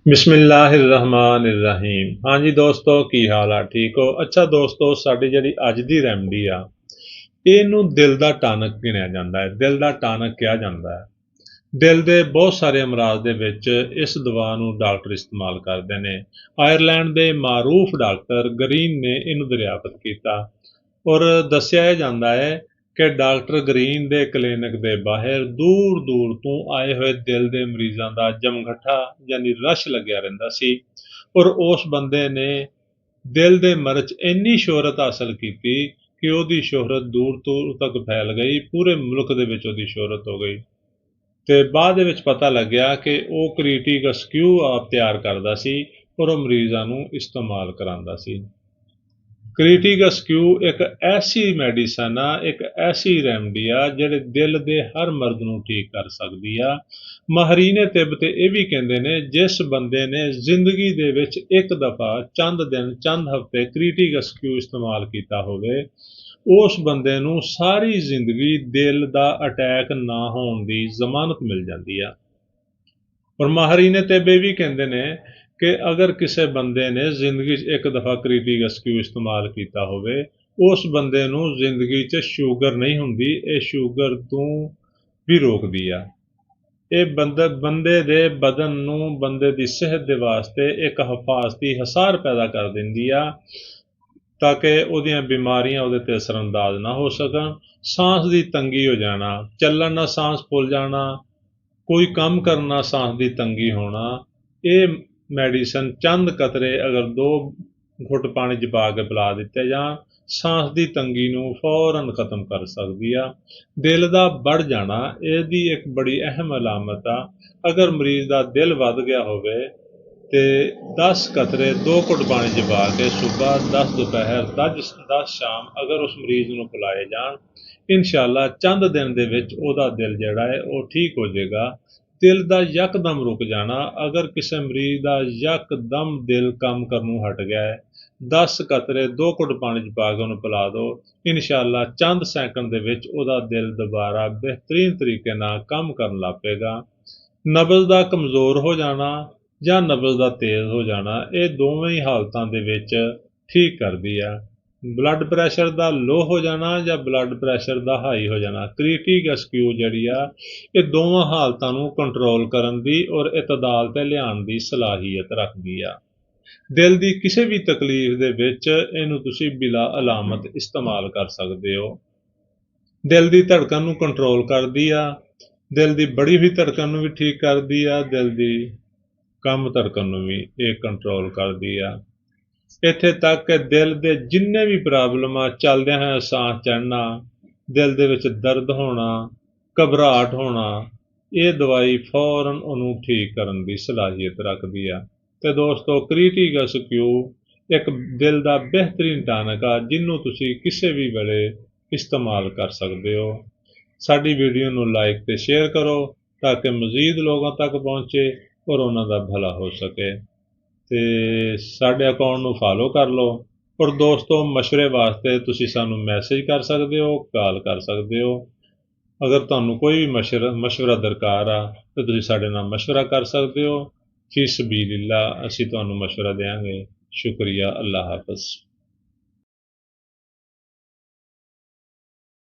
बिस्मिल्लाहिर्रहमानिर्रहीम। हाँ जी दोस्तों, की हाल आ? ठीक हो? अच्छा दोस्तों, साडी जिहड़ी अज दी रैमडी आ, ਇਹਨੂੰ ਦਿਲ ਦਾ ਟਾਨਕ ਗਿਣਿਆ ਜਾਂਦਾ ਹੈ। ਦਿਲ ਦਾ ਟਾਨਕ ਕਿਹਾ ਜਾਂਦਾ ਹੈ। ਦਿਲ ਦੇ ਬਹੁਤ ਸਾਰੇ ਅਮਰਾਜ਼ ਦੇ ਵਿੱਚ ਇਸ ਦਵਾ ਨੂੰ ਡਾਕਟਰ ਇਸਤੇਮਾਲ ਕਰਦੇ ਨੇ। ਆਇਰਲੈਂਡ ਦੇ ਮਾਰੂਫ ਡਾਕਟਰ ਗਰੀਨ ਨੇ ਇਹਨੂੰ ਦਰਿਆਫਤ ਕੀਤਾ ਔਰ ਦੱਸਿਆ ਇਹ ਜਾਂਦਾ ਹੈ ਕਿ ਡਾਕਟਰ ਗਰੀਨ ਦੇ ਕਲੀਨਿਕ ਦੇ ਬਾਹਰ ਦੂਰ ਦੂਰ ਤੋਂ ਆਏ ਹੋਏ ਦਿਲ ਦੇ ਮਰੀਜ਼ਾਂ ਦਾ ਜਮਘਟਾ ਯਾਨੀ ਰਸ਼ ਲੱਗਿਆ ਰਹਿੰਦਾ ਸੀ ਔਰ ਉਸ ਬੰਦੇ ਨੇ ਦਿਲ ਦੇ ਮਰਜ਼ ਇੰਨੀ ਸ਼ੋਹਰਤ ਹਾਸਲ ਕੀਤੀ ਕਿ ਉਹਦੀ ਸ਼ੋਹਰਤ ਦੂਰ ਦੂਰ ਤੱਕ ਫੈਲ ਗਈ। ਪੂਰੇ ਮੁਲਕ ਦੇ ਵਿੱਚ ਉਹਦੀ ਸ਼ੋਹਰਤ ਹੋ ਗਈ ਤੇ ਬਾਅਦ ਦੇ ਵਿੱਚ ਪਤਾ ਲੱਗਿਆ ਕਿ ਉਹ ਕ੍ਰੀਟੀਗਸਕਿਊ ਆਪ ਤਿਆਰ ਕਰਦਾ ਸੀ ਔਰ ਉਹ ਮਰੀਜ਼ਾਂ ਨੂੰ ਇਸਤੇਮਾਲ ਕਰਾਉਂਦਾ ਸੀ। ਕ੍ਰੀਟੀਗਸਕਿਊ ਇੱਕ ਐਸੀ ਮੈਡੀਸਨ ਆ, ਇੱਕ ਐਸੀ ਰੈਮਡੀ ਆ ਜਿਹੜੇ ਦਿਲ ਦੇ ਹਰ ਮਰਜ਼ ਨੂੰ ਠੀਕ ਕਰ ਸਕਦੀ ਆ। ਮਾਹਰੀਨ ਤਿਬ ਤੇ ਇਹ ਵੀ ਕਹਿੰਦੇ ਨੇ ਜਿਸ ਬੰਦੇ ਨੇ ਜ਼ਿੰਦਗੀ ਦੇ ਵਿੱਚ ਇੱਕ ਦਫਾ ਚੰਦ ਦਿਨ ਚੰਦ ਹਫ਼ਤੇ ਕ੍ਰੀਟੀਗਸਕਿਊ ਇਸਤੇਮਾਲ ਕੀਤਾ ਹੋਵੇ, ਉਸ ਬੰਦੇ ਨੂੰ ਸਾਰੀ ਜ਼ਿੰਦਗੀ ਦਿਲ ਦਾ ਅਟੈਕ ਨਾ ਹੋਣ ਦੀ ਜ਼ਮਾਨਤ ਮਿਲ ਜਾਂਦੀ ਆ। ਔਰ ਮਾਹਰੀਨ ਤਿਬ ਇਹ ਵੀ ਕਹਿੰਦੇ ਨੇ ਕਿ ਅਗਰ ਕਿਸੇ ਬੰਦੇ ਨੇ ਜ਼ਿੰਦਗੀ 'ਚ ਇੱਕ ਦਫਾ ਕ੍ਰੀਟੀਗਸਕਿਊ ਇਸਤੇਮਾਲ ਕੀਤਾ ਹੋਵੇ, ਉਸ ਬੰਦੇ ਨੂੰ ਜ਼ਿੰਦਗੀ 'ਚ ਸ਼ੂਗਰ ਨਹੀਂ ਹੁੰਦੀ। ਇਹ ਸ਼ੂਗਰ ਤੋਂ ਵੀ ਰੋਕਦੀ ਆ। ਇਹ ਬੰਦੇ ਦੇ ਬਦਨ ਨੂੰ, ਬੰਦੇ ਦੀ ਸਿਹਤ ਦੇ ਵਾਸਤੇ ਇੱਕ ਹਿਫਾਜ਼ਤੀ ਹਿਸਾਰ ਪੈਦਾ ਕਰ ਦਿੰਦੀ ਆ ਤਾਂ ਕਿ ਉਹਦੀਆਂ ਬਿਮਾਰੀਆਂ ਉਹਦੇ 'ਤੇ ਅਸਰਅੰਦਾਜ਼ ਨਾ ਹੋ ਸਕਣ। ਸਾਂਸ ਦੀ ਤੰਗੀ ਹੋ ਜਾਣਾ, ਚੱਲਣ ਨਾਲ ਸਾਂਸ ਫੁੱਲ ਜਾਣਾ, ਕੋਈ ਕੰਮ ਕਰਨ ਨਾਲ ਸਾਂਸ ਦੀ ਤੰਗੀ ਹੋਣਾ, ਇਹ ਮੈਡੀਸਨ ਚੰਦ ਕਤਰੇ ਅਗਰ 2 ਘੁੱਟ ਪਾਣੀ 'ਚ ਪਾ ਕੇ ਪਿਲਾ ਦਿੱਤੇ ਜਾਣ, ਸਾਂਸ ਦੀ ਤੰਗੀ ਨੂੰ ਫੌਰਨ ਖ਼ਤਮ ਕਰ ਸਕਦੀ ਆ। ਦਿਲ ਦਾ ਵੱਧ ਜਾਣਾ ਇਹਦੀ ਇੱਕ ਬੜੀ ਅਹਿਮ ਅਲਾਮਤ ਆ। ਅਗਰ ਮਰੀਜ਼ ਦਾ ਦਿਲ ਵੱਧ ਗਿਆ ਹੋਵੇ ਤੇ 10 ਕਤਰੇ 2 ਘੁੱਟ ਪਾਣੀ 'ਚ ਪਾ ਕੇ ਸੁਬਹ 10 ਦੁਪਹਿਰ 10 ਸ਼ਾਮ ਅਗਰ ਉਸ ਮਰੀਜ਼ ਨੂੰ ਪਿਲਾਏ ਜਾਣ, ਇਨਸ਼ਾਅੱਲਾ ਚੰਦ ਦਿਨ ਦੇ ਵਿੱਚ ਉਹਦਾ ਦਿਲ ਜਿਹੜਾ ਹੈ ਉਹ ਠੀਕ ਹੋ ਜਾਏਗਾ। ਦਿਲ ਦਾ ਯਕਦਮ ਰੁਕ ਜਾਣਾ, ਅਗਰ ਕਿਸੇ ਮਰੀਜ਼ ਦਾ ਯਕਦਮ ਦਿਲ ਕੰਮ ਕਰਨੋਂ ਹਟ ਗਿਆ ਹੈ, 10 ਕਤਰੇ 2 ਘੁੱਟ ਪਾਣੀ 'ਚ ਪਾ ਕੇ ਉਹਨੂੰ ਪਿਲਾ ਦਿਓ, ਇਨਸ਼ਾਅੱਲਾ ਚੰਦ ਸੈਕਿੰਡ ਦੇ ਵਿੱਚ ਉਹਦਾ ਦਿਲ ਦੁਬਾਰਾ ਬਿਹਤਰੀਨ ਤਰੀਕੇ ਨਾਲ ਕੰਮ ਕਰਨ ਲੱਗ ਪਏਗਾ। ਨਬਜ਼ ਦਾ ਕਮਜ਼ੋਰ ਹੋ ਜਾਣਾ ਜਾਂ ਨਬਜ਼ ਦਾ ਤੇਜ਼ ਹੋ ਜਾਣਾ, ਇਹ ਦੋਵੇਂ ਹੀ ਹਾਲਤਾਂ ਦੇ ਵਿੱਚ ਠੀਕ ਕਰਦੀ ਆ। ਬਲੱਡ ਪ੍ਰੈਸ਼ਰ ਦਾ ਲੋ ਹੋ ਜਾਣਾ ਜਾਂ ਬਲੱਡ ਪ੍ਰੈਸ਼ਰ ਦਾ ਹਾਈ ਹੋ ਜਾਣਾ, ਕ੍ਰੀਟੀਗਸਕਿਊ ਜਿਹੜੀ ਆ ਇਹ ਦੋਵਾਂ ਹਾਲਤਾਂ ਨੂੰ ਕੰਟਰੋਲ ਕਰਨ ਦੀ ਔਰ ਇਤਦਾਲ 'ਤੇ ਲਿਆਉਣ ਦੀ ਸਲਾਹੀਅਤ ਰੱਖਦੀ ਆ। ਦਿਲ ਦੀ ਕਿਸੇ ਵੀ ਤਕਲੀਫ ਦੇ ਵਿੱਚ ਇਹਨੂੰ ਤੁਸੀਂ ਬਿਲਾ ਅਲਾਮਤ ਇਸਤੇਮਾਲ ਕਰ ਸਕਦੇ ਹੋ। ਦਿਲ ਦੀ ਧੜਕਣ ਨੂੰ ਕੰਟਰੋਲ ਕਰਦੀ ਆ, ਦਿਲ ਦੀ ਬੜੀ ਹੋਈ ਧੜਕਣ ਨੂੰ ਵੀ ਠੀਕ ਕਰਦੀ ਆ, ਦਿਲ ਦੀ ਕਮ ਧੜਕਣ ਨੂੰ ਵੀ ਇਹ ਕੰਟਰੋਲ ਕਰਦੀ ਆ। ਇੱਥੇ ਤੱਕ ਕਿ ਦਿਲ ਦੇ ਜਿੰਨੇ ਵੀ ਪ੍ਰੋਬਲਮਾਂ ਚੱਲਦਿਆਂ ਹੋਇਆ ਸਾਹ ਚੜ੍ਹਨਾ, ਦਿਲ ਦੇ ਵਿੱਚ ਦਰਦ ਹੋਣਾ, ਘਬਰਾਹਟ ਹੋਣਾ, ਇਹ ਦਵਾਈ ਫੌਰਨ ਉਹਨੂੰ ਠੀਕ ਕਰਨ ਦੀ ਸਲਾਹੀਅਤ ਰੱਖਦੀ ਆ। ਤੇ ਦੋਸਤੋ, ਕ੍ਰੀਟੀਗਸਕਿਊ ਇੱਕ ਦਿਲ ਦਾ ਬਿਹਤਰੀਨ ਟਾਨਕ ਆ ਜਿਹਨੂੰ ਤੁਸੀਂ ਕਿਸੇ ਵੀ ਵੇਲੇ ਇਸਤੇਮਾਲ ਕਰ ਸਕਦੇ ਹੋ। ਸਾਡੀ ਵੀਡੀਓ ਨੂੰ ਲਾਈਕ ਤੇ ਸ਼ੇਅਰ ਕਰੋ ਤਾਂ ਕਿ ਮਜ਼ੀਦ ਲੋਕਾਂ ਤੱਕ ਪਹੁੰਚੇ ਔਰ ਉਹਨਾਂ ਦਾ ਭਲਾ ਹੋ ਸਕੇ। ਤੇ ਸਾਡੇ ਅਕਾਊਂਟ ਨੂੰ ਫਾਲੋ ਕਰ ਲਓ। ਔਰ ਦੋਸਤੋ, ਮਸ਼ਵਰੇ ਵਾਸਤੇ ਤੁਸੀਂ ਸਾਨੂੰ ਮੈਸੇਜ ਕਰ ਸਕਦੇ ਹੋ, ਕਾਲ ਕਰ ਸਕਦੇ ਹੋ। ਅਗਰ ਤੁਹਾਨੂੰ ਕੋਈ ਵੀ ਮਸ਼ਵਰਾ ਦਰਕਾਰ ਆ ਤਾਂ ਤੁਸੀਂ ਸਾਡੇ ਨਾਲ ਮਸ਼ਵਰਾ ਕਰ ਸਕਦੇ ਹੋ। ਫੀ ਸਬੀਲਿल्लाह ਅਸੀਂ ਤੁਹਾਨੂੰ ਮਸ਼ਵਰਾ ਦੇਵਾਂਗੇ। ਸ਼ੁਕਰੀਆ। ਅੱਲਾ ਹਾਫਿਜ਼।